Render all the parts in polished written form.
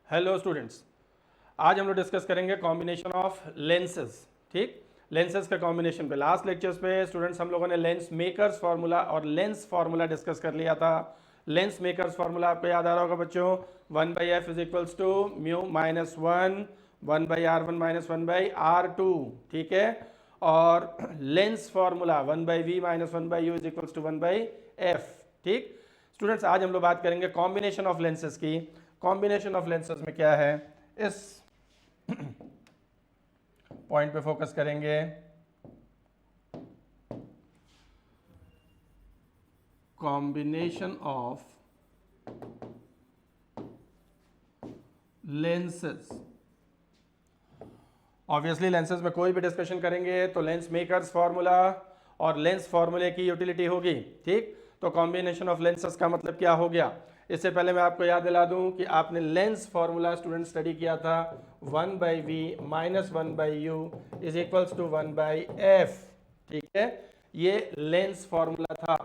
Hello students, आज हम लोग डिस्कस करेंगे कॉम्बिनेशन ऑफ लेंसेज। ठीक, लेंसेज का कॉम्बिनेशन पे लास्ट लेक्चर्स पे स्टूडेंट्स हम लोगों ने लेंस मेकर्स फार्मूला और लेंस फार्मूला डिस्कस कर लिया था। लेंस मेकर्स फार्मूला आपको याद आ रहा होगा बच्चों, 1/f is equals to mu minus one 1/r1 minus 1/r2। ठीक है, और lens formula 1/v minus 1/u is equals to 1/f। ठीक स्टूडेंट्स, आज हम लोग बात करेंगे कॉम्बिनेशन ऑफ लेंसेज की। कॉम्बिनेशन ऑफ लेंसेज में क्या है, इस पॉइंट पे फोकस करेंगे। Combination of lenses, obviously lenses में कोई भी डिस्कशन करेंगे तो लेंस मेकर्स फार्मूला और लेंस फार्मूले की यूटिलिटी होगी। ठीक, तो कॉम्बिनेशन ऑफ लेंसेज का मतलब क्या हो गया। इससे पहले मैं आपको याद दिला दूं कि आपने लेंस फार्मूला स्टूडेंट स्टडी किया था 1/v minus 1/u is equals to 1/f। ठीक है, ये लेंस फार्मूला था।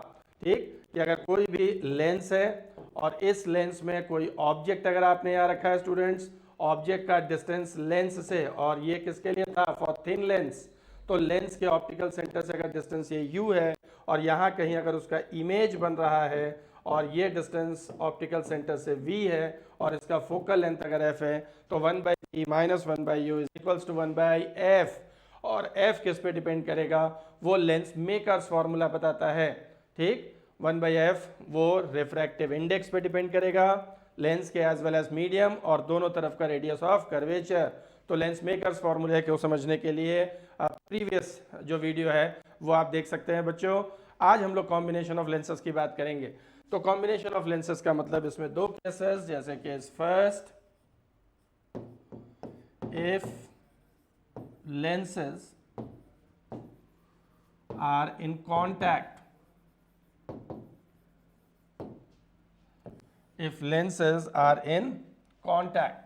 ठीक, कि अगर कोई भी लेंस है और इस लेंस में कोई ऑब्जेक्ट अगर आपने यहाँ रखा है स्टूडेंट्स, ऑब्जेक्ट का डिस्टेंस लेंस से, और ये किसके लिए था, फॉर थिन लेंस, तो लेंस के ऑप्टिकल सेंटर से अगर डिस्टेंस ये u है और यहाँ कहीं अगर उसका इमेज बन रहा है और ये डिस्टेंस ऑप्टिकल सेंटर से v है और इसका फोकल लेंथ अगर f है, तो 1/v minus 1/u is equals to 1/f। और f किस पे डिपेंड करेगा, वो लेंस मेकर्स फॉर्मूला बताता है। ठीक, 1/f वो रिफ्रैक्टिव इंडेक्स पे डिपेंड करेगा, लेंस के एज वेल एज मीडियम और दोनों तरफ का रेडियस ऑफ कर्वेचर। तो लेंस मेकर्स फॉर्मूले को समझने के लिए प्रीवियस जो वीडियो है वो आप देख सकते हैं बच्चों। आज हम लोग कॉम्बिनेशन ऑफ लेंसेज की बात करेंगे। तो कॉम्बिनेशन ऑफ लेंसेज का मतलब इसमें दो केसेस, जैसे case first, if lenses are in contact, if lenses are in contact।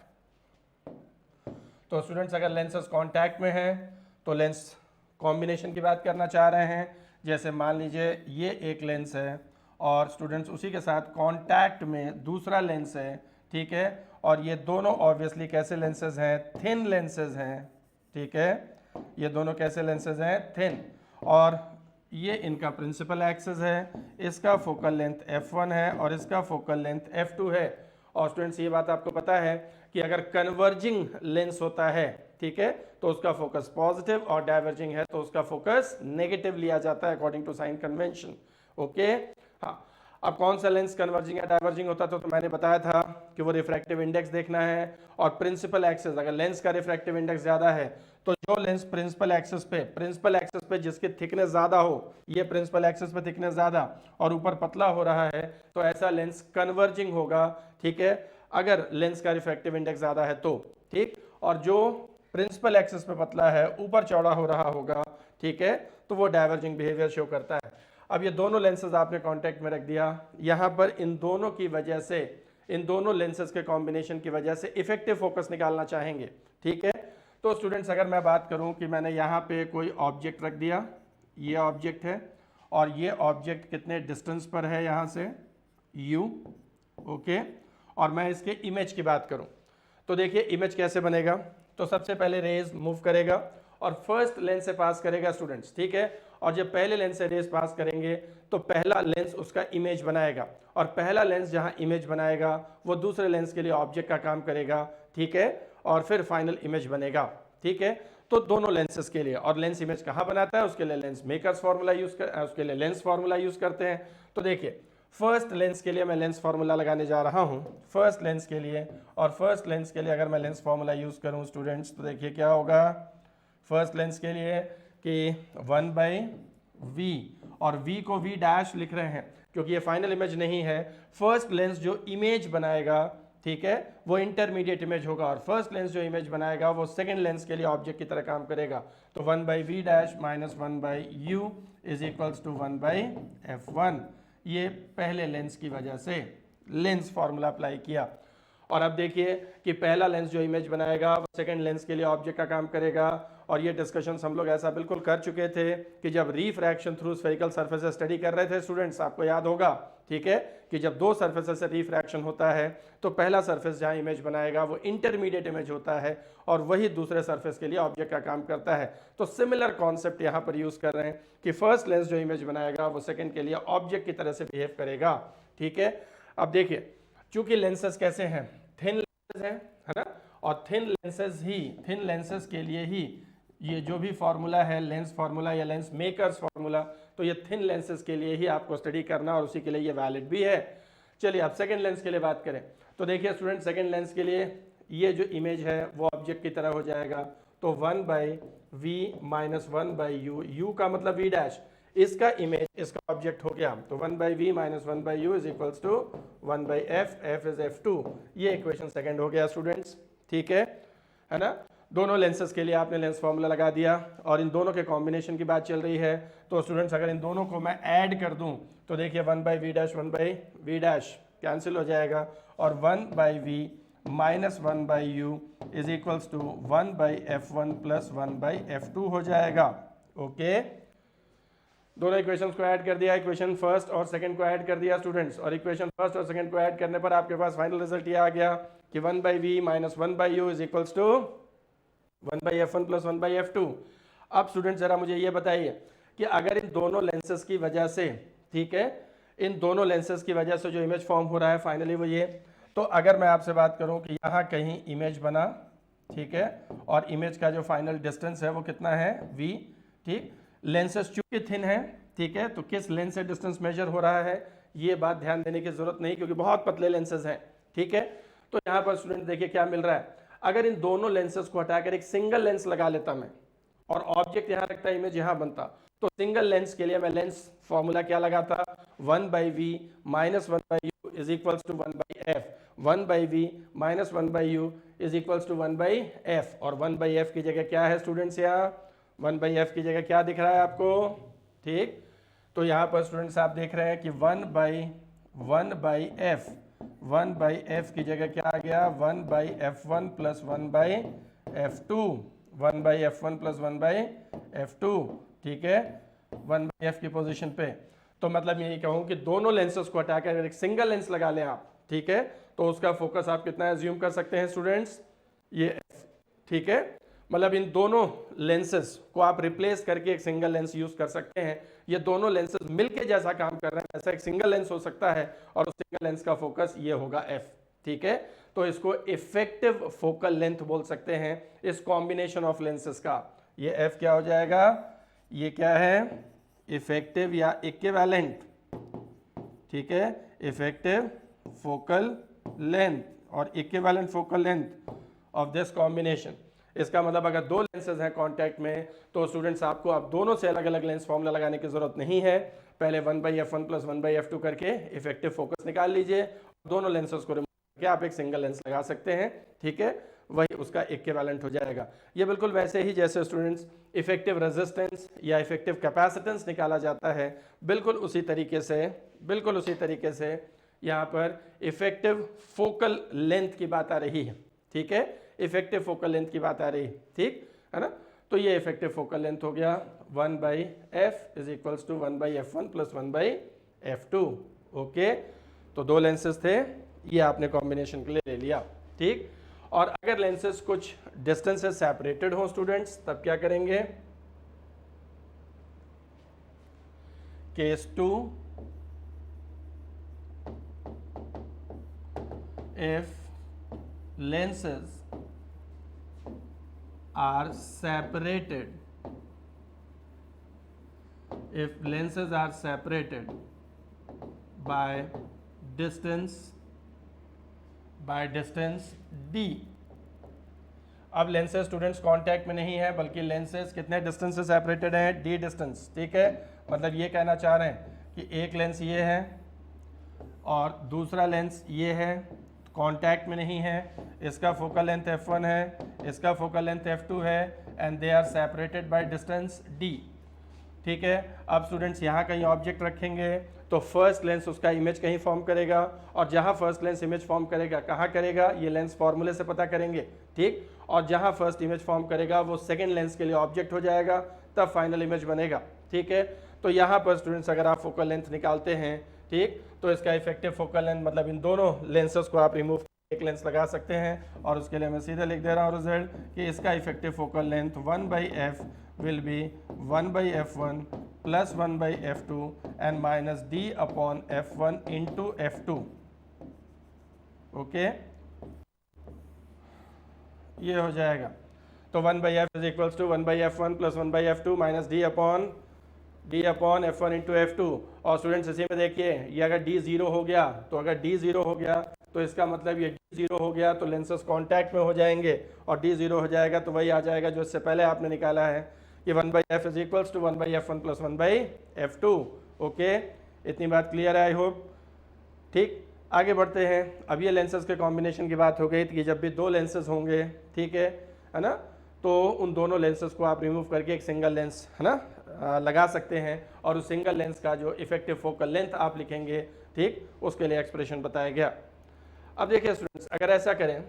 तो स्टूडेंट्स अगर लेंसेज कांटेक्ट में हैं तो लेंस कॉम्बिनेशन की बात करना चाह रहे हैं। जैसे मान लीजिए ये एक लेंस है और स्टूडेंट्स उसी के साथ कांटेक्ट में दूसरा लेंस है। ठीक है, और ये दोनों ऑब्वियसली कैसे लेंसेज हैं, थिन लेंसेज हैं। ठीक है, ये दोनों कैसे लेंसेज हैं, थिन, और ये इनका प्रिंसिपल एक्सिस है, इसका फोकल लेंथ f1 है और इसका फोकल लेंथ f2 है। और स्टूडेंट्स ये बात आपको पता है कि अगर कन्वर्जिंग लेंस होता है, ठीक है, तो उसका फोकस पॉजिटिव, और डाइवर्जिंग है तो उसका फोकस नेगेटिव लिया जाता है according to sign convention. Okay, हाँ, अब कौन सा लेंस कन्वर्जिंग या डाइवर्जिंग होता तो मैंने बताया था कि वो रिफ्रैक्टिव इंडेक्स देखना है और प्रिंसिपल एक्सिस। अगर लेंस का रिफ्रैक्टिव इंडेक्स ज्यादा है तो जो लेंस प्रिंसिपल एक्सिस पे जिसकी थिकनेस ज्यादा हो, ये प्रिंसिपल एक्सिस पे थिकनेस ज्यादा और ऊपर पतला हो रहा है, तो ऐसा लेंस कन्वर्जिंग होगा। ठीक है, अगर लेंस का रिफ्रैक्टिव इंडेक्स ज्यादा है तो। ठीक, और जो प्रिंसिपल एक्सिस पे पतला है, ऊपर चौड़ा हो रहा होगा, ठीक है, तो वो डाइवर्जिंग बिहेवियर शो करता है। अब ये दोनों लेंसेज आपने कांटेक्ट में रख दिया, यहाँ पर इन दोनों की वजह से, इन दोनों लेंसेज के कॉम्बिनेशन की वजह से इफेक्टिव फोकस निकालना चाहेंगे। ठीक है, तो स्टूडेंट्स अगर मैं बात करूं कि मैंने यहाँ पे कोई ऑब्जेक्ट रख दिया, ये ऑब्जेक्ट है और ये ऑब्जेक्ट कितने डिस्टेंस पर है यहाँ से, u। ओके, और मैं इसके इमेज की बात करूं तो देखिए इमेज कैसे बनेगा। तो सबसे पहले रेज मूव करेगा और फर्स्ट लेंस से पास करेगा स्टूडेंट्स। ठीक है, और जब पहले लेंस से रेज पास करेंगे तो पहला लेंस उसका इमेज बनाएगा, और पहला लेंस जहां इमेज बनाएगा वो दूसरे लेंस के लिए ऑब्जेक्ट का काम करेगा। ठीक है, और फिर फाइनल इमेज बनेगा। ठीक है, तो दोनों लेंसेज के लिए, और लेंस इमेज कहां बनाता है उसके लिए लेंस मेकर्स फार्मूला उसके लिए लेंस फार्मूला यूज करते हैं। तो देखिए फर्स्ट लेंस के लिए मैं लेंस फार्मूला लगाने जा रहा हूं, फर्स्ट लेंस के लिए, और फर्स्ट लेंस के लिए अगर मैं लेंस फार्मूला यूज करूं स्टूडेंट्स तो देखिए क्या होगा। फर्स्ट लेंस के लिए कि 1/v, और v को v डैश लिख रहे हैं क्योंकि ये फाइनल इमेज नहीं है। फर्स्ट लेंस जो इमेज बनाएगा, ठीक है, वो इंटरमीडिएट इमेज होगा, और फर्स्ट लेंस जो इमेज बनाएगा वो सेकंड लेंस के लिए ऑब्जेक्ट की तरह काम करेगा। तो 1/v dash minus 1/u is equals to 1/f1। ये पहले लेंस की वजह से लेंस फॉर्मूला अप्लाई किया। और अब देखिए कि पहला लेंस जो इमेज बनाएगा वो सेकंड लेंस के लिए ऑब्जेक्ट का काम करेगा। और ये डिस्कशंस हम लोग ऐसा बिल्कुल कर चुके थे कि जब refraction through spherical surfaces study कर रहे थे स्टूडेंट्स, आपको याद होगा, ठीक है, कि जब दो सरफेसेस से रिफ्रैक्शन होता है तो पहला सरफेस जहां इमेज बनाएगा वो इंटरमीडिएट इमेज होता है और वही दूसरे सरफेस के लिए ऑब्जेक्ट का काम करता है। तो सिमिलर कॉन्सेप्ट यहां पर यूज कर रहे हैं कि फर्स्ट लेंस जो इमेज बनाएगा वो सेकंड के लिए ऑब्जेक्ट की तरह से बिहेव करेगा, ठीक है। अब देखिए, चूंकि लेंसेज कैसे हैं, थिन लेंसेज है ना, और थिन लेंसेज के लिए ही ये जो भी फार्मूला है, लेंस फार्मूला या लेंस मेकर्स फार्मूला, तो ये थिन लेंसेज के लिए ही आपको स्टडी करना और उसी के लिए ये वैलिड भी है। चलिए अब सेकंड लेंस के लिए बात करें तो देखिए स्टूडेंट, सेकंड लेंस के लिए ये जो इमेज है वो ऑब्जेक्ट की तरह हो जाएगा। तो 1/v माइनस 1/u, u का मतलब v डैश, इसका इमेज इसका ऑब्जेक्ट हो गया। तो 1/v minus 1/u is equals to 1/f, f is f2। ये इक्वेशन सेकंड हो गया स्टूडेंट्स, ठीक है ना। दोनों लेंसेज के लिए आपने लेंस फॉर्मूला लगा दिया और इन दोनों के कॉम्बिनेशन की बात चल रही है। तो स्टूडेंट्स अगर इन दोनों को मैं ऐड कर दूं तो देखिए 1/v dash 1/v dash cancel हो जाएगा और 1/v minus 1/u is equals to 1/f1 plus 1/f2 हो जाएगा। ओके, दोनों इक्वेशंस को ऐड कर दिया, इक्वेशन फर्स्ट और सेकंड को ऐड कर दिया स्टूडेंट्स, और इक्वेशन फर्स्ट और सेकंड को ऐड करने पर आपके पास फाइनल रिजल्ट ये आ गया कि 1/v minus 1/u is equals to 1/f1 plus 1/f2। अब स्टूडेंट जरा मुझे ये बताइए कि अगर इन दोनों लेंसेज की वजह से, ठीक है, इन दोनों लेंसेज की वजह से जो इमेज फॉर्म हो रहा है फाइनली वो ये, तो अगर मैं आपसे बात करूं कि यहाँ कहीं इमेज बना, ठीक है, और इमेज का जो फाइनल डिस्टेंस है वो कितना है, v, ठीक, लेंसेज चूंकि थिन है, ठीक है, तो किस लेंस से डिस्टेंस मेजर हो रहा है ये बात ध्यान देने की जरूरत नहीं क्योंकि बहुत पतले लेंसेज हैं, ठीक है। तो यहाँ पर स्टूडेंट देखिए क्या मिल रहा है, अगर इन दोनों लेंसेज को हटाकर एक सिंगल लेंस लगा लेता मैं और ऑब्जेक्ट यहाँ रखता, इमेज यहाँ बनता, तो सिंगल लेंस के लिए मैं लेंस फॉर्मूला क्या लगाता, 1/v minus 1/u is equals to 1/f, 1/v minus 1/u is equals to 1/f, और 1/f की जगह क्या है स्टूडेंट्स, यहाँ 1/f की जगह क्या दिख रहा है आपको, ठीक। तो यहाँ पर स्टूडेंट्स आप देख रहे हैं कि 1/f की जगह क्या आ गया, 1/f1 plus 1/f2, 1/f1 plus 1/f2, ठीक है, 1/f की पोजीशन पे। तो मतलब यही कहूँ कि दोनों लेंसेज को हटाकर अगर एक सिंगल लेंस लगा लें आप, ठीक है, तो उसका फोकस आप कितना एज्यूम कर सकते हैं स्टूडेंट्स, ये f, ठीक है। मतलब इन दोनों लेंसेज को आप रिप्लेस करके एक सिंगल लेंस यूज कर सकते हैं। ये दोनों लेंसेज मिलके जैसा काम कर रहे हैं ऐसा एक सिंगल लेंस हो सकता है और उस सिंगल लेंस का फोकस ये होगा f, ठीक है। तो इसको इफेक्टिव फोकल लेंथ बोल सकते हैं इस कॉम्बिनेशन ऑफ लेंसेज का। ये f क्या हो जाएगा, ये क्या है, इफेक्टिव या इक्विवेलेंट, ठीक है, इफेक्टिव फोकल लेंथ और equivalent focal length of this combination. इसका मतलब अगर दो लेंसेज हैं कांटेक्ट में तो स्टूडेंट्स आपको अब दोनों से अलग अलग लेंस फॉर्मूला लगाने की जरूरत नहीं है, पहले 1/f1 प्लस 1/f2 करके इफेक्टिव फोकस निकाल लीजिए, दोनों लेंसेज को रिमूव करके आप एक सिंगल लेंस लगा सकते हैं, ठीक है, वही उसका इक्विवेलेंट हो जाएगा। ये बिल्कुल वैसे ही जैसे स्टूडेंट्स इफेक्टिव रेजिस्टेंस या इफेक्टिव कैपेसिटेंस निकाला जाता है, बिल्कुल उसी तरीके से यहाँ पर इफेक्टिव फोकल लेंथ की बात आ रही है, ठीक है, इफेक्टिव फोकल लेंथ की बात आ रही, ठीक है ना। तो ये इफेक्टिव फोकल लेंथ हो गया 1/f is equals to 1/f1 plus 1/f2। Okay, तो दो लेंसेज थे, ये आपने कॉम्बिनेशन के लिए ले लिया, ठीक। और अगर लेंसेज कुछ डिस्टेंस से सेपरेटेड हो स्टूडेंट्स तब क्या करेंगे, case 2, if lenses are separated, by distance d। अब लेंसेज स्टूडेंट्स कांटेक्ट में नहीं है बल्कि लेंसेज कितने डिस्टेंस से सेपरेटेड हैं, d डिस्टेंस, ठीक है। मतलब ये कहना चाह रहे हैं कि एक लेंस ये है और दूसरा लेंस ये है, कांटेक्ट में नहीं है, इसका फोकल लेंथ f1 है, इसका फोकल लेंथ f2 है and they are separated by distance d, ठीक है। अब स्टूडेंट्स यहाँ कहीं ऑब्जेक्ट रखेंगे तो फर्स्ट लेंस उसका इमेज कहीं फॉर्म करेगा, और जहां फर्स्ट लेंस इमेज फॉर्म करेगा कहाँ करेगा, ये लेंस फॉर्मूले से पता करेंगे, ठीक। और जहां फर्स्ट इमेज फॉर्म करेगा वो सेकेंड लेंस के लिए ऑब्जेक्ट हो जाएगा, तब फाइनल इमेज बनेगा, ठीक है। तो यहाँ पर स्टूडेंट्स अगर आप फोकल लेंथ निकालते हैं, ठीक, तो इसका इफेक्टिव फोकल लेंथ मतलब इन दोनों लेंसेज को आप रिमूव एक लेंस लगा सकते हैं, और उसके लिए मैं सीधे लिख दे रहा हूँ रिजल्ट कि इसका effective focal length 1/f will be 1/f1 plus 1/f2 and minus d/f1 into f2, okay. ये हो जाएगा, तो 1/f is equals to 1/f1 plus 1/f2 minus d/f1 into f2। और स्टूडेंट्स इसी में देखिए, ये अगर d 0 हो गया, तो अगर d 0 हो गया तो इसका मतलब ये d 0 हो गया तो लेंसेज कांटेक्ट में हो जाएंगे, और d 0 हो जाएगा तो वही आ जाएगा जो इससे पहले आपने निकाला है कि 1/f is equals to 1/f1 plus 1/f2, okay. इतनी बात क्लियर है आई होप, ठीक। आगे बढ़ते हैं। अब ये लेंसेज के कॉम्बिनेशन की बात हो गई कि जब भी दो लेंसेज होंगे, ठीक है ना, तो उन दोनों लेंसेज को आप रिमूव करके एक सिंगल लेंस, है ना, लगा सकते हैं, और उस सिंगल लेंस का जो इफेक्टिव फोकल लेंथ आप लिखेंगे, ठीक, उसके लिए एक्सप्रेशन बताया गया। अब देखिए स्टूडेंट्स, अगर ऐसा करें,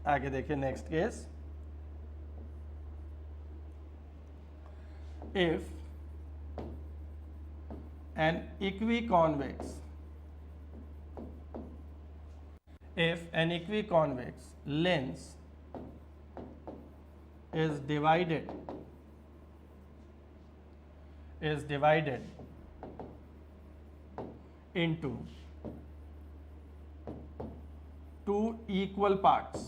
आगे देखिए next case, if an equiconvex lens is divided into two equal parts,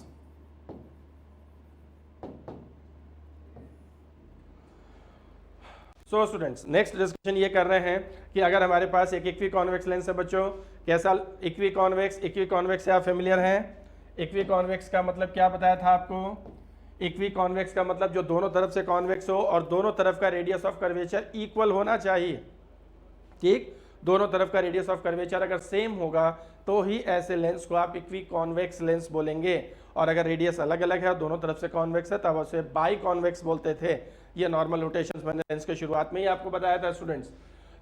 so students next discussion ये कर रहे हैं कि अगर हमारे पास एक इक्विकॉन्वेक्स लेंस है बच्चों, कैसा इक्विकॉन्वेक्स से आप फेमिलियर हैं। इक्विकॉन्वेक्स का मतलब क्या बताया था आपको, इक्विकॉन्वेक्स का मतलब जो दोनों तरफ से कॉन्वेक्स हो और दोनों तरफ का रेडियस ऑफ कर्वेचर इक्वल होना चाहिए, ठीक। दोनों तरफ का रेडियस ऑफ कर्वेचर अगर सेम होगा तो ही ऐसे लेंस को आप इक्विकॉन्वेक्स लेंस बोलेंगे, और अगर रेडियस अलग अलग है दोनों तरफ से कॉन्वेक्स है तब उसे बाई कॉन्वेक्स बोलते थे। ये नॉर्मल नोटेशंस मैंने लेंस के शुरुआत में ही आपको बताया था स्टूडेंट्स।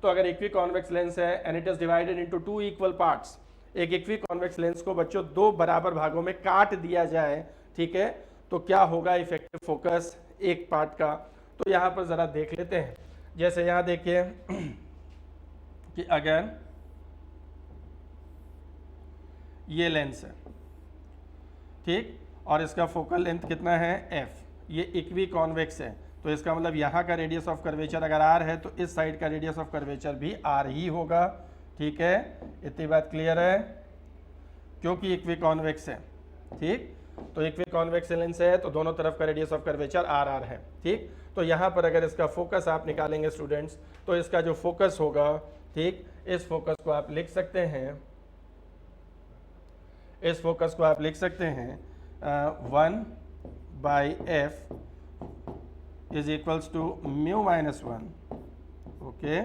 तो अगर इक्विकॉन्वेक्स लेंस है and it is divided into two equal parts, एक इक्विकॉन्वेक्स लेंस को बच्चों दो बराबर भागों में काट दिया जाए, ठीक है, तो क्या होगा इफेक्टिव फोकस एक पार्ट का। तो यहाँ पर जरा देख लेते हैं, जैसे यहाँ देखिए कि अगर ये लेंस है, ठीक, और इसका फोकल लेंथ कितना है f, ये इक्विकॉन्वेक्स है, तो इसका मतलब यहाँ का रेडियस ऑफ कर्वेचर अगर r है तो इस साइड का रेडियस ऑफ कर्वेचर भी r ही होगा, ठीक है। इतनी बात क्लियर है, क्योंकि इक्विकॉन्वेक्स है, ठीक। तो इक्विकॉन्वेक्स लेंस है तो दोनों तरफ का रेडियस ऑफ कर्वेचर r है, ठीक। तो यहाँ पर अगर इसका फोकस आप निकालेंगे स्टूडेंट्स, तो इसका जो फोकस होगा, ठीक, इस फोकस को आप लिख सकते हैं, इस फोकस को आप लिख सकते हैं 1/f is equals to mu minus 1, okay.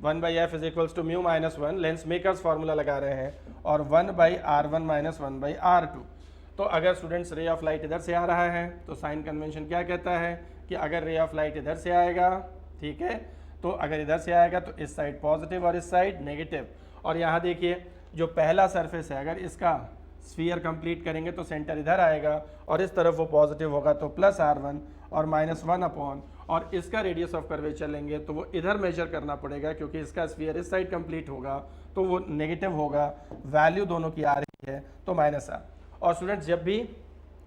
1/f is equals to mu minus 1, lens makers formula लगा रहे हैं, और 1/r1 माइनस 1/r2। तो अगर स्टूडेंट्स रे ऑफ लाइट इधर से आ रहा है तो साइन कन्वेंशन क्या कहता है कि अगर रे ऑफ लाइट इधर से आएगा, ठीक है, तो अगर इधर से आएगा तो इस साइड पॉजिटिव और इस साइड नेगेटिव। और यहाँ देखिए जो पहला सरफेस है, अगर इसका स्फीयर कंप्लीट करेंगे तो सेंटर इधर आएगा, और इस तरफ वो पॉजिटिव होगा तो प्लस r1 और माइनस 1 अपॉन, और इसका रेडियस ऑफ कर्वेचर लेंगे तो वो इधर मेजर करना पड़ेगा क्योंकि इसका स्फीयर इस साइड कंप्लीट होगा तो वो नेगेटिव होगा, वैल्यू दोनों की आ रही है तो माइनस r। और स्टूडेंट्स जब भी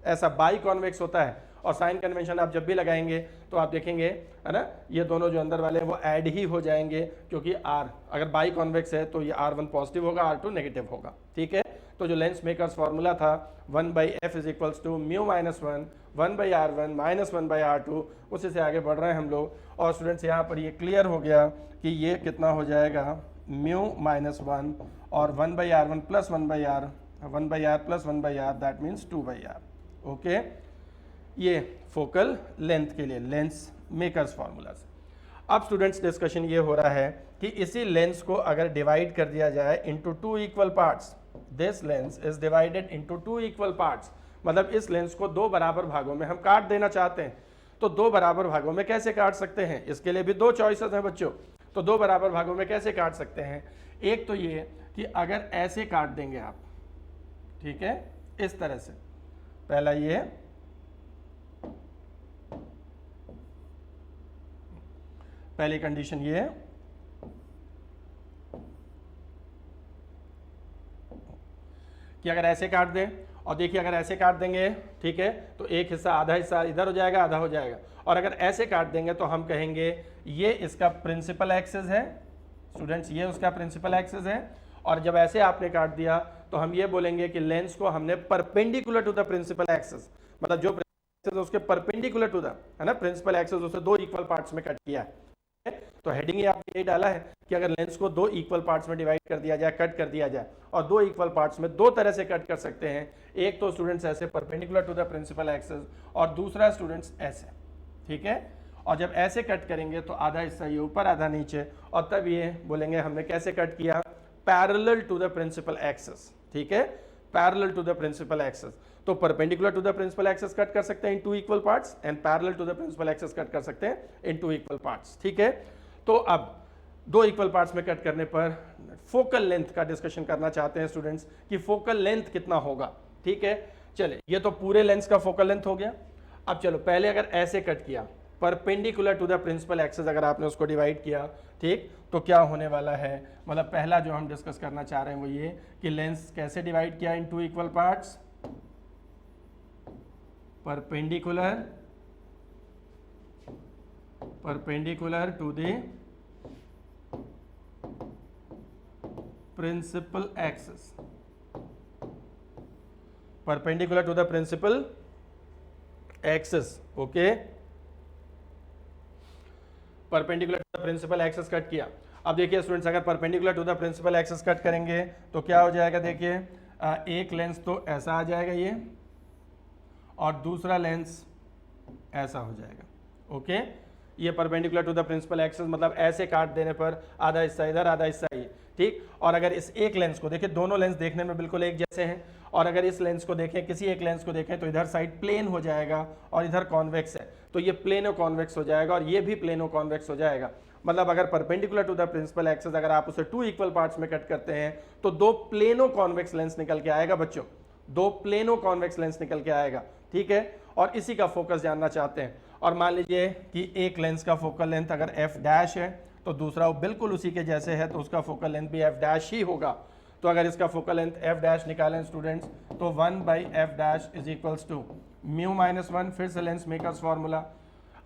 ऐसा बाई कॉन्वेक्स होता है और साइन कन्वेंशन आप जब भी लगाएंगे तो आप देखेंगे, है ना, ये दोनों जो अंदर वाले हैं वो ऐड ही हो जाएंगे, क्योंकि r अगर बाई कॉन्वेक्स है तो ये r1 पॉजिटिव होगा, r2 नेगेटिव होगा, ठीक है। तो जो लेंस मेकर्स फॉर्मूला था 1/f is equals to mu minus 1 1/r1 minus 1/r2, उसी से आगे बढ़ रहे हैं हम लोग। और स्टूडेंट्स यहाँ पर ये क्लियर हो गया कि ये कितना हो जाएगा म्यू माइनस 1 और 1/r1 plus 1/r plus 1/r, that means 2/r, okay. ये फोकल लेंथ के लिए लेंस मेकर्स फॉर्मूला से। अब स्टूडेंट्स डिस्कशन ये हो रहा है कि इसी लेंस को अगर डिवाइड कर दिया जाए into two equal parts, this lens is divided into two equal parts, मतलब इस लेंस को दो बराबर भागों में हम काट देना चाहते हैं। तो दो बराबर भागों में कैसे काट सकते हैं, इसके लिए भी दो चॉइसेस हैं बच्चों। तो दो बराबर भागों में कैसे काट सकते हैं? एक तो ये कि अगर ऐसे काट देंगे आप, ठीक है, इस तरह से, पहला ये, पहली कंडीशन ये है कि अगर ऐसे काट दें, और देखिए अगर ऐसे काट देंगे, ठीक है, तो एक हिस्सा, आधा हिस्सा इधर हो जाएगा, आधा हो जाएगा। और अगर ऐसे काट देंगे तो हम कहेंगे ये इसका प्रिंसिपल एक्सिस है स्टूडेंट्स, ये उसका प्रिंसिपल एक्सिस है। और जब ऐसे आपने काट दिया तो हम ये बोलेंगे कि लेंस को हमने perpendicular to the principal axis, मतलब जो प्रिंसिपल उसके परपेंडिकुलर टू द, है ना, प्रिंसिपल एक्सिस, उसे दो इक्वल पार्ट्स में कट किया है। तो हेडिंग ये आपने यही डाला है कि अगर लेंस को दो इक्वल पार्ट्स में डिवाइड कर दिया जाए, कट कर दिया जाए, और दो इक्वल पार्ट्स में दो तरह से कट कर सकते हैं। एक तो स्टूडेंट्स ऐसे perpendicular to the principal axis, और दूसरा स्टूडेंट्स ऐसे, ठीक है। और जब ऐसे कट करेंगे तो आधा हिस्सा ये ऊपर, आधा नीचे, और तब ये बोलेंगे हमने कैसे कट किया, parallel to the principal axis, ठीक है, parallel to the principal axis. तो perpendicular to the principal axis cut कर सकते हैं in two equal parts, and parallel to the principal axis cut कर सकते हैं इन टू इक्वल पार्ट्स, ठीक है। तो अब दो इक्वल पार्ट्स में कट करने पर फोकल लेंथ का डिस्कशन करना चाहते हैं स्टूडेंट्स कि फोकल लेंथ कितना होगा, ठीक है। चले, ये तो पूरे लेंस का फोकल लेंथ हो गया। अब चलो, पहले अगर ऐसे कट किया, perpendicular to the principal axis, अगर आपने उसको डिवाइड किया, ठीक, तो क्या होने वाला है, मतलब पहला जो हम डिस्कस करना चाह रहे हैं वो ये कि लेंस कैसे डिवाइड किया in two equal parts, perpendicular to the principal axis, perpendicular to the principal axis, okay, perpendicular to the principal axis cut किया। अब देखिए स्टूडेंट्स, अगर perpendicular to the principal axis cut करेंगे तो क्या हो जाएगा, देखिए एक लेंस तो ऐसा आ जाएगा ये, और दूसरा लेंस ऐसा हो जाएगा, ओके। ये perpendicular to the principal axis, मतलब ऐसे काट देने पर आधा हिस्सा इधर, आधा हिस्सा ये, ठीक। और अगर इस एक लेंस को देखिए, दोनों लेंस देखने में बिल्कुल एक जैसे हैं, और अगर इस लेंस को देखें, किसी एक लेंस को देखें, तो इधर साइड प्लेन हो जाएगा और इधर कॉन्वेक्स है, तो ये प्लेनो कॉन्वेक्स हो जाएगा और ये भी प्लेनो कॉन्वेक्स हो जाएगा। मतलब अगर perpendicular to the principal axis, अगर आप उसे टू इक्वल पार्ट्स में कट करते हैं तो दो प्लेनो कॉन्वेक्स लेंस निकल के आएगा बच्चों, दो प्लेनो कॉन्वेक्स लेंस निकल के आएगा, ठीक है। और इसी का फोकस जानना चाहते हैं। और मान लीजिए कि एक लेंस का फोकल लेंथ अगर एफ डैश है, तो दूसरा बिल्कुल उसी के जैसे है, तो उसका फोकल लेंथ भी एफ डैश ही होगा। तो अगर इसका फोकल लेंथ एफ डैश निकालें स्टूडेंट्स, तो 1/f' is equals to mu minus 1, फिर से लेंस मेकर्स फॉर्मूला।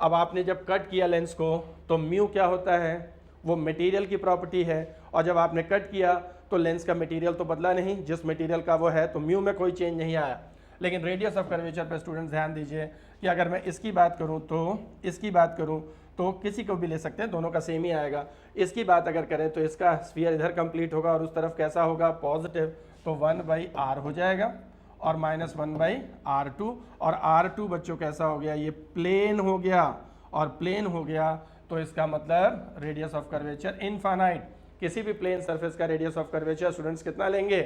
अब आपने जब कट किया लेंस को, तो म्यू क्या होता है, वो मटेरियल की प्रॉपर्टी है, और जब आपने कट किया तो लेंस का मटेरियल तो बदला नहीं, जिस मटेरियल का वो है, तो म्यू में कोई चेंज नहीं आया। लेकिन रेडियस ऑफ कर्वेचर पर स्टूडेंट्स ध्यान दीजिए कि अगर मैं इसकी बात करूं तो इसकी बात करूं तो किसी को भी ले सकते हैं, दोनों का सेम ही आएगा। इसकी बात अगर करें तो इसका स्फीयर इधर कंप्लीट होगा और उस तरफ कैसा होगा, पॉजिटिव, तो 1/r हो जाएगा, और माइनस 1/r2, और r2 बच्चों कैसा हो गया, ये प्लेन हो गया, और प्लेन हो गया तो इसका मतलब रेडियस ऑफ कर्वेचर इनफाइनाइट। किसी भी प्लेन सरफेस का रेडियस ऑफ कर्वेचर स्टूडेंट्स कितना लेंगे,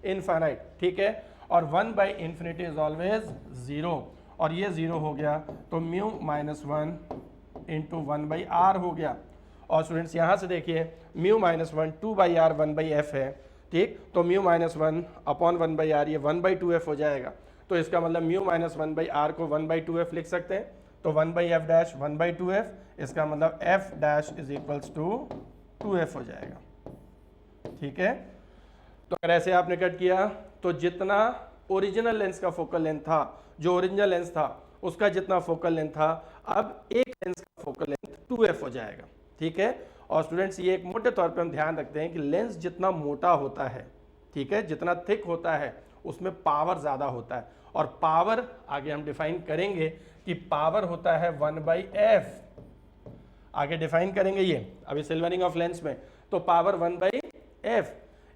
इनफाइनाइट, ठीक है। और 1/∞ इज ऑलवेज 0, और ये 0 हो गया तो म्यू माइनस 1 इंटू 1/r हो गया। और स्टूडेंट्स यहाँ से देखिए, म्यू माइनस 1 2/r 1/f है, ठीक, तो म्यू माइनस 1 अपॉन 1/r ये 1/2f हो जाएगा। तो इसका मतलब म्यू माइनस 1/r को 1/2f लिख सकते हैं, तो 1/f' 1/2f, इसका मतलब f' is equals to 2f हो जाएगा, ठीक है। तो अगर ऐसे आपने कट किया तो जितना ओरिजिनल लेंस का फोकल लेंथ था, जो ओरिजिनल लेंस था उसका जितना फोकल लेंथ था, अब एक लेंस का फोकल लेंथ 2f हो जाएगा, ठीक है। और स्टूडेंट्स ये एक मोटे तौर पे हम ध्यान रखते हैं कि लेंस जितना मोटा होता है, ठीक है, जितना थिक होता है, उसमें पावर ज़्यादा होता है। और पावर आगे हम डिफाइन करेंगे कि पावर होता है 1/f, आगे डिफाइन करेंगे ये अभी सिल्वरिंग ऑफ लेंस में। तो पावर 1/f,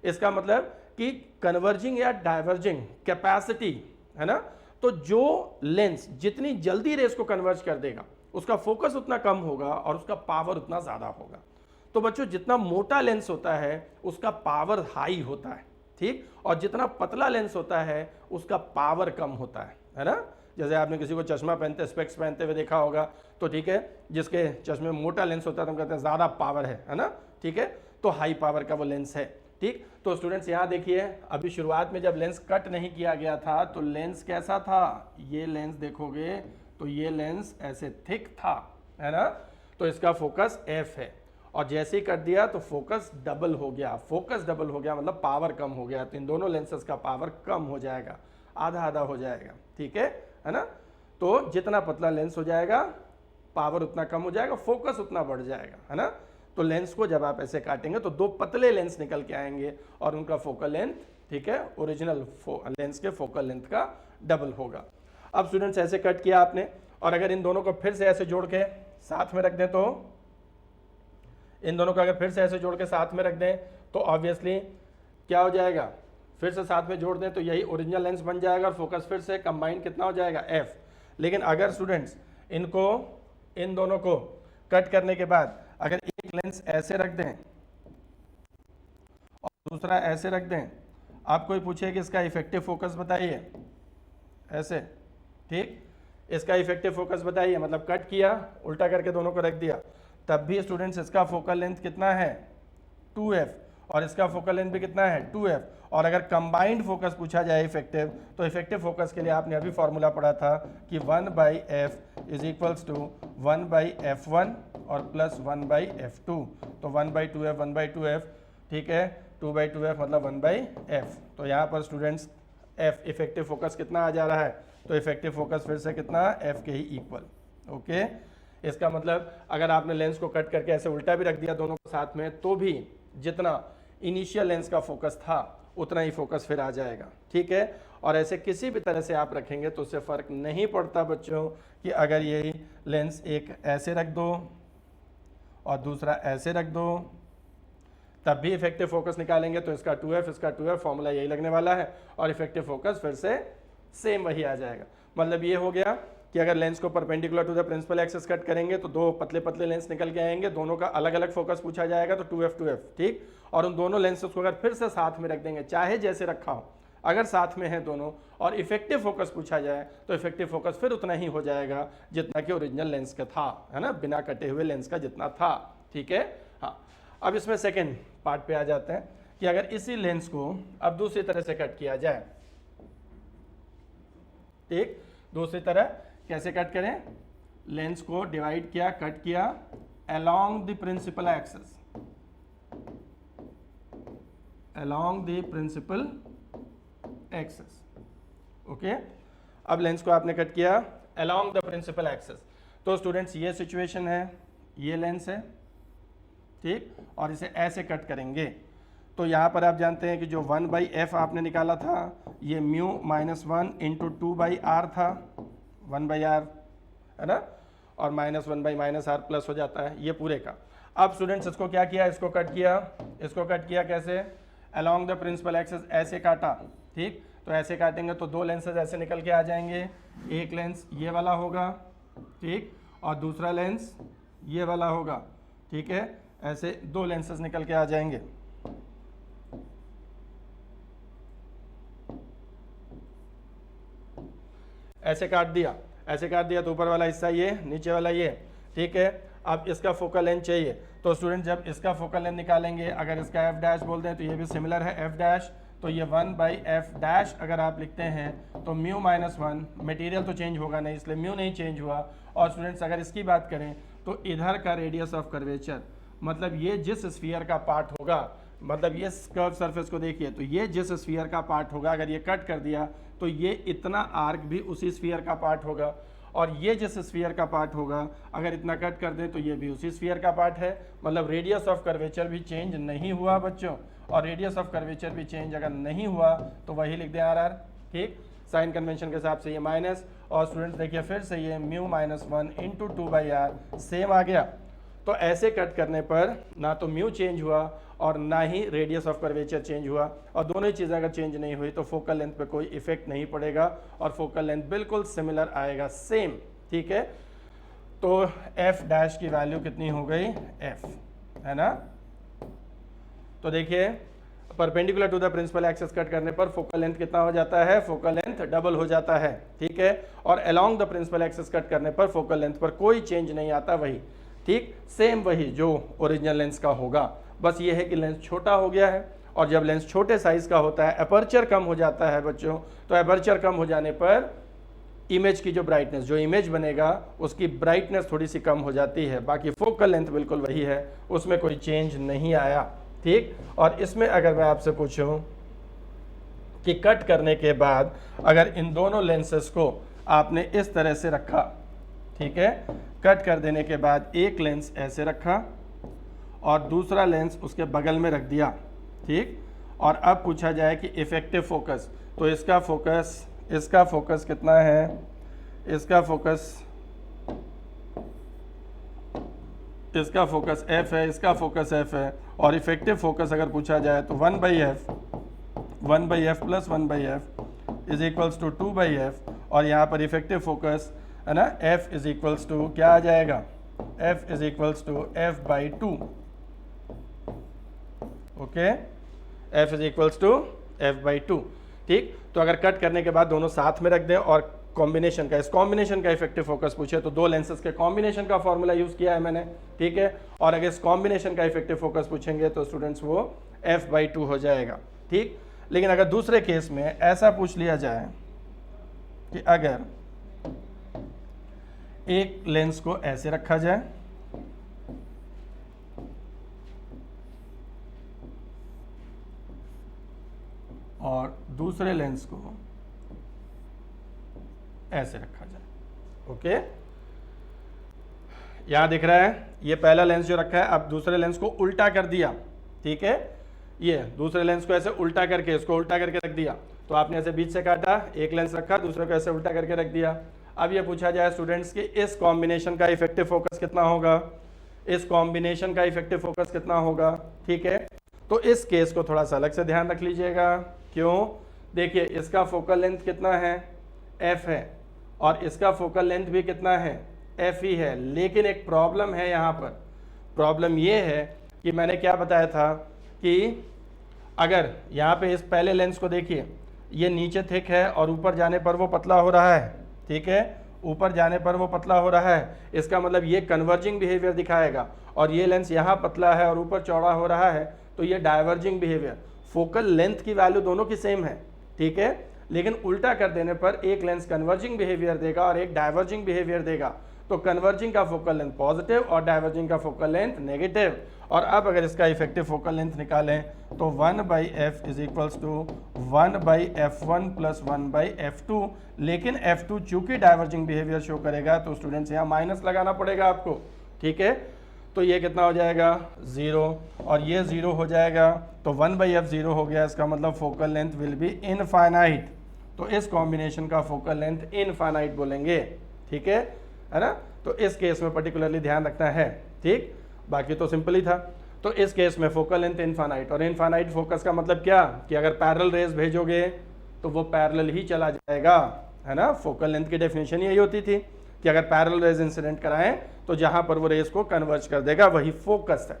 इसका मतलब कि कन्वर्जिंग या डाइवर्जिंग कैपेसिटी, है ना। तो जो लेंस जितनी जल्दी रेस को कन्वर्ज कर देगा, उसका फोकस उतना कम होगा और उसका पावर उतना ज़्यादा होगा। तो बच्चों जितना मोटा लेंस होता है उसका पावर हाई होता है, ठीक। और जितना पतला लेंस होता है उसका पावर कम होता है ना। जैसे आपने किसी को चश्मा पहनते स्पेक्स पहनते हुए देखा होगा, तो ठीक है, जिसके चश्मे में मोटा लेंस होता है तो हम कहते हैं ज़्यादा पावर है ना, ठीक है, तो हाई पावर का वो लेंस है, ठीक। तो स्टूडेंट्स यहाँ देखिए, अभी शुरुआत में जब लेंस कट नहीं किया गया था तो लेंस कैसा था, ये लेंस देखोगे तो ये लेंस ऐसे थिक था, है ना, तो इसका फोकस एफ है। और जैसे ही कर दिया तो फोकस डबल हो गया, फोकस डबल हो गया मतलब पावर कम हो गया, तो इन दोनों लेंसेज का पावर कम हो जाएगा, आधा आधा हो जाएगा, ठीक है ना। तो जितना पतला लेंस हो जाएगा पावर उतना कम हो जाएगा, फोकस उतना बढ़ जाएगा, है ना। तो लेंस को जब आप ऐसे काटेंगे तो दो पतले लेंस निकल के आएंगे और उनका फोकल लेंथ, ठीक है, ओरिजिनल लेंस के फोकल लेंथ का डबल होगा। अब स्टूडेंट्स ऐसे कट किया आपने, और अगर इन दोनों को फिर से ऐसे जोड़ के साथ में रख दें, तो इन दोनों को अगर फिर से ऐसे जोड़ के साथ में रख दें तो ऑब्वियसली क्या हो जाएगा, फिर से साथ में जोड़ दें तो यही ओरिजिनल लेंस बन जाएगा और फोकस फिर से कंबाइन कितना हो जाएगा, एफ। लेकिन अगर स्टूडेंट्स इनको, इन दोनों को कट करने के बाद अगर एक लेंस ऐसे रख दें और दूसरा ऐसे रख दें, आप कोई पूछे कि इसका इफेक्टिव फोकस बताइए, ऐसे, ठीक, इसका इफेक्टिव फोकस बताइए, मतलब कट किया उल्टा करके दोनों को रख दिया, तब भी स्टूडेंट्स इसका फोकल लेंथ कितना है 2f और इसका फोकल लेंथ भी कितना है 2f। और अगर कंबाइंड फोकस पूछा जाए इफेक्टिव, तो इफेक्टिव फोकस के लिए आपने अभी फॉर्मूला पढ़ा था कि 1/f is equals to 1/f1 और प्लस 1/f2, तो 1/2f 1/2f, ठीक है, 2/2f मतलब 1/f। तो यहाँ पर स्टूडेंट्स f इफेक्टिव फोकस कितना आ जा रहा है, तो इफेक्टिव फोकस फिर से कितना, f के ही इक्वल, ओके। इसका मतलब अगर आपने लेंस को कट करके ऐसे उल्टा भी रख दिया दोनों को साथ में, तो भी जितना इनिशियल लेंस का फोकस था उतना ही फोकस फिर आ जाएगा, ठीक है। और ऐसे किसी भी तरह से आप रखेंगे तो उससे फ़र्क नहीं पड़ता बच्चों कि अगर यही लेंस एक ऐसे रख दो और दूसरा ऐसे रख दो, तब भी इफेक्टिव फोकस निकालेंगे तो इसका 2f इसका 2f, फॉर्मूला यही लगने वाला है और इफेक्टिव फोकस फिर से सेम वही आ जाएगा। मतलब ये हो गया कि अगर लेंस को perpendicular to the principal axis cut करेंगे तो दो पतले पतले लेंस निकल के आएंगे, दोनों का अलग अलग फोकस पूछा जाएगा तो 2f, ठीक। और उन दोनों लेंसेज को अगर फिर से साथ में रख देंगे, चाहे जैसे रखा हो, अगर साथ में है दोनों और इफेक्टिव फोकस पूछा जाए तो इफेक्टिव फोकस फिर उतना ही हो जाएगा जितना कि ओरिजिनल लेंस का था, है ना, बिना कटे हुए लेंस का जितना था, ठीक है। हाँ, अब इसमें सेकेंड पार्ट पे आ जाते हैं कि अगर इसी लेंस को अब दूसरी तरह से कट किया जाए, ठीक, दूसरी तरह कैसे कट करें, लेंस को डिवाइड किया, कट किया along the principal axis, along the principal axis, okay. अब लेंस को आपने कट किया अलोंग द प्रिंसिपल एक्सिस, तो स्टूडेंट्स ये सिचुएशन है, ये लेंस है, ठीक, और इसे ऐसे कट करेंगे तो यहाँ पर आप जानते हैं कि जो 1/f आपने निकाला था ये म्यू -1 इंटू 2/r था, 1/r, है ना, और -1/-r प्लस हो जाता है ये पूरे का। अब स्टूडेंट्स इसको क्या किया, इसको कट किया कैसे, अलोंग द प्रिंसिपल एक्सिस ऐसे काटा, ठीक। तो ऐसे काटेंगे तो दो लेंसेज ऐसे निकल के आ जाएंगे, एक लेंस ये वाला होगा, ठीक, और दूसरा लेंस ये वाला होगा, ठीक है, ऐसे दो लेंसेज निकल के आ जाएंगे। ऐसे काट दिया तो ऊपर वाला हिस्सा ये, नीचे वाला ये, ठीक है। अब इसका फोकल लेंथ चाहिए तो स्टूडेंट जब इसका फोकल लेंथ निकालेंगे, अगर इसका एफ डैश बोल दें तो ये भी सिमिलर है एफ डैश, तो ये 1/f डैश अगर आप लिखते हैं तो म्यू -1, मटेरियल तो चेंज होगा नहीं इसलिए म्यू नहीं चेंज हुआ। और स्टूडेंट्स अगर इसकी बात करें तो इधर का रेडियस ऑफ कर्वेचर, मतलब ये जिस स्फीयर का पार्ट होगा, मतलब ये कर्व सरफेस को देखिए तो ये जिस स्फीयर का पार्ट होगा अगर ये कट कर दिया तो ये इतना आर्क भी उसी स्फीयर का पार्ट होगा, और ये जिस स्फीयर का पार्ट होगा अगर इतना कट कर दें तो ये भी उसी स्फीयर का पार्ट है। मतलब रेडियस ऑफ कर्वेचर भी चेंज नहीं हुआ बच्चों, और रेडियस ऑफ कर्वेचर भी चेंज अगर नहीं हुआ तो वही लिख दें RR, ठीक। साइन कन्वेंशन के हिसाब से ये माइनस, और स्टूडेंट्स देखिए फिर से ये म्यू -1 इंटू 2/r सेम आ गया। तो ऐसे कट करने पर ना तो म्यू चेंज हुआ और ना ही रेडियस ऑफ कर्वेचर चेंज हुआ, और दोनों ही चीज़ें अगर चेंज नहीं हुई तो फोकल लेंथ पे कोई इफेक्ट नहीं पड़ेगा और फोकल लेंथ बिल्कुल सिमिलर आएगा, सेम, ठीक है। तो एफ डैश की वैल्यू कितनी हो गई, एफ, है ना। तो देखिए perpendicular to the principal axis cut करने पर फोकल लेंथ कितना हो जाता है, फोकल लेंथ डबल हो जाता है, ठीक है। और along the principal axis cut करने पर फोकल लेंथ पर कोई चेंज नहीं आता, वही, ठीक, सेम वही जो ओरिजिनल लेंस का होगा, बस ये है कि लेंस छोटा हो गया है। और जब लेंस छोटे साइज का होता है, अपर्चर कम हो जाता है बच्चों, तो अपर्चर कम हो जाने पर इमेज की जो ब्राइटनेस, जो इमेज बनेगा उसकी ब्राइटनेस थोड़ी सी कम हो जाती है, बाकी फोकल लेंथ बिल्कुल वही है, उसमें कोई चेंज नहीं आया, ठीक। और इसमें अगर मैं आपसे पूछूं कि कट करने के बाद अगर इन दोनों लेंसेस को आपने इस तरह से रखा, ठीक है, कट कर देने के बाद एक लेंस ऐसे रखा और दूसरा लेंस उसके बगल में रख दिया, ठीक, और अब पूछा जाए कि इफेक्टिव फोकस, तो इसका फोकस कितना है, इसका फोकस f है, इसका फोकस f है, और इफेक्टिव फोकस अगर पूछा जाए तो 1/f plus 1/f is equals to 2/f, और यहाँ पर इफेक्टिव फोकस है ना, f इज इक्वल्स टू क्या आ जाएगा, f is equals to f/2, okay, f is equals to f/2, ठीक। तो अगर कट करने के बाद दोनों साथ में रख दें और कॉम्बिनेशन का, इस कॉम्बिनेशन का इफेक्टिव फोकस पूछे तो दो लेंसेज के कॉम्बिनेशन का फॉर्मूला यूज किया है मैंने, ठीक है। और अगर इस कॉम्बिनेशन का इफेक्टिव फोकस पूछेंगे तो स्टूडेंट्स वो f/2 हो जाएगा, ठीक। लेकिन अगर दूसरे केस में ऐसा पूछ लिया जाए कि अगर एक लेंस को ऐसे रखा जाए और दूसरे लेंस को ऐसे रखा जाए, ओके, यहां दिख रहा है ये पहला लेंस जो रखा है, अब दूसरे लेंस को उल्टा कर दिया, ठीक है, ये दूसरे लेंस को ऐसे उल्टा करके, इसको उल्टा करके रख दिया, तो आपने ऐसे बीच से काटा, एक लेंस रखा, दूसरे को ऐसे उल्टा करके रख दिया। अब ये पूछा जाए स्टूडेंट्स कि इस कॉम्बिनेशन का इफेक्टिव फोकस कितना होगा, इस कॉम्बिनेशन का इफेक्टिव फोकस कितना होगा, ठीक है। तो इस केस को थोड़ा सा अलग से ध्यान रख लीजिएगा, क्यों, देखिए इसका फोकल लेंथ कितना है, f है, और इसका फोकल लेंथ भी कितना है, f ही है, लेकिन एक प्रॉब्लम है यहाँ पर। प्रॉब्लम ये है कि मैंने क्या बताया था कि अगर यहाँ पे इस पहले लेंस को देखिए, ये नीचे थिक है और ऊपर जाने पर वो पतला हो रहा है, ठीक है, ऊपर जाने पर वो पतला हो रहा है, इसका मतलब ये कन्वर्जिंग बिहेवियर दिखाएगा। और ये लेंस यहाँ पतला है और ऊपर चौड़ा हो रहा है, तो ये डाइवर्जिंग बिहेवियर। फोकल लेंथ की वैल्यू दोनों की सेम है, ठीक है, लेकिन उल्टा कर देने पर एक लेंस कन्वर्जिंग बिहेवियर देगा और एक डाइवर्जिंग बिहेवियर देगा। तो कन्वर्जिंग का फोकल लेंथ पॉजिटिव और डाइवर्जिंग का फोकल लेंथ नेगेटिव। और अब अगर इसका इफेक्टिव फोकल लेंथ निकालें तो 1/f is equals to 1/f1 plus 1/f2, लेकिन f2 चूंकि डाइवर्जिंग बिहेवियर शो करेगा तो स्टूडेंट्स यहाँ माइनस लगाना पड़ेगा आपको, ठीक है। तो ये कितना हो जाएगा 0 और ये 0 हो जाएगा, तो 1/f 0 हो गया, इसका मतलब focal length will be infinite. तो इस कॉम्बिनेशन का फोकल लेंथ इनफाइनाइट बोलेंगे, ठीक है ना। तो इस केस में पर्टिकुलरली ध्यान रखना है, ठीक, बाकी तो सिंपल ही था। तो इस केस में फोकल लेंथ इनफाइनाइट, और इनफाइनाइट फोकस का मतलब क्या कि अगर पैरेलल रेज भेजोगे तो वो पैरेलल ही चला जाएगा, है ना। फोकल लेंथ की डेफिनेशन यही होती थी कि अगर पैरेलल रेज इंसिडेंट कराएं तो जहां पर वो रेज को कन्वर्ज कर देगा वही फोकस है।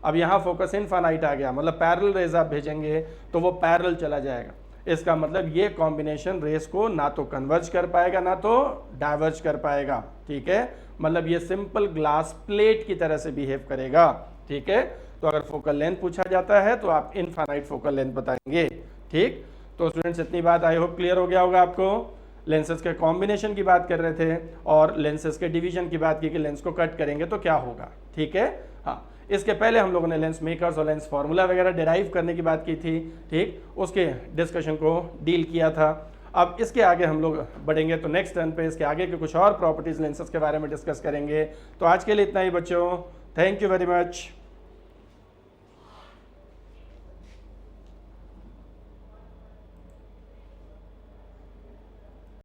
अब यहाँ फोकस इनफाइनाइट आ गया, मतलब पैरेलल रेज आप भेजेंगे तो वो पैरेलल चला जाएगा। इसका मतलब ये कॉम्बिनेशन रेस को ना तो कन्वर्ज कर पाएगा ना तो डाइवर्ज कर पाएगा, ठीक है। मतलब ये सिंपल ग्लास प्लेट की तरह से बिहेव करेगा, ठीक है। तो अगर फोकल लेंथ पूछा जाता है तो आप इनफाइनाइट फोकल लेंथ बताएंगे, ठीक। तो स्टूडेंट्स इतनी बात आई होप क्लियर हो गया होगा आपको। लेंसेज के कॉम्बिनेशन की बात कर रहे थे और लेंसेज के डिवीजन की बात की कि लेंस को कट करेंगे तो क्या होगा, ठीक है। हाँ, इसके पहले हम लोगों ने लेंस मेकर्स और लेंस फार्मूला वगैरह डिराइव करने की बात की थी, ठीक, उसके डिस्कशन को डील किया था। अब इसके आगे हम लोग बढ़ेंगे तो नेक्स्ट टर्न पे इसके आगे के कुछ और प्रॉपर्टीज लेंसेज के बारे में डिस्कस करेंगे। तो आज के लिए इतना ही बच्चों, थैंक यू वेरी मच।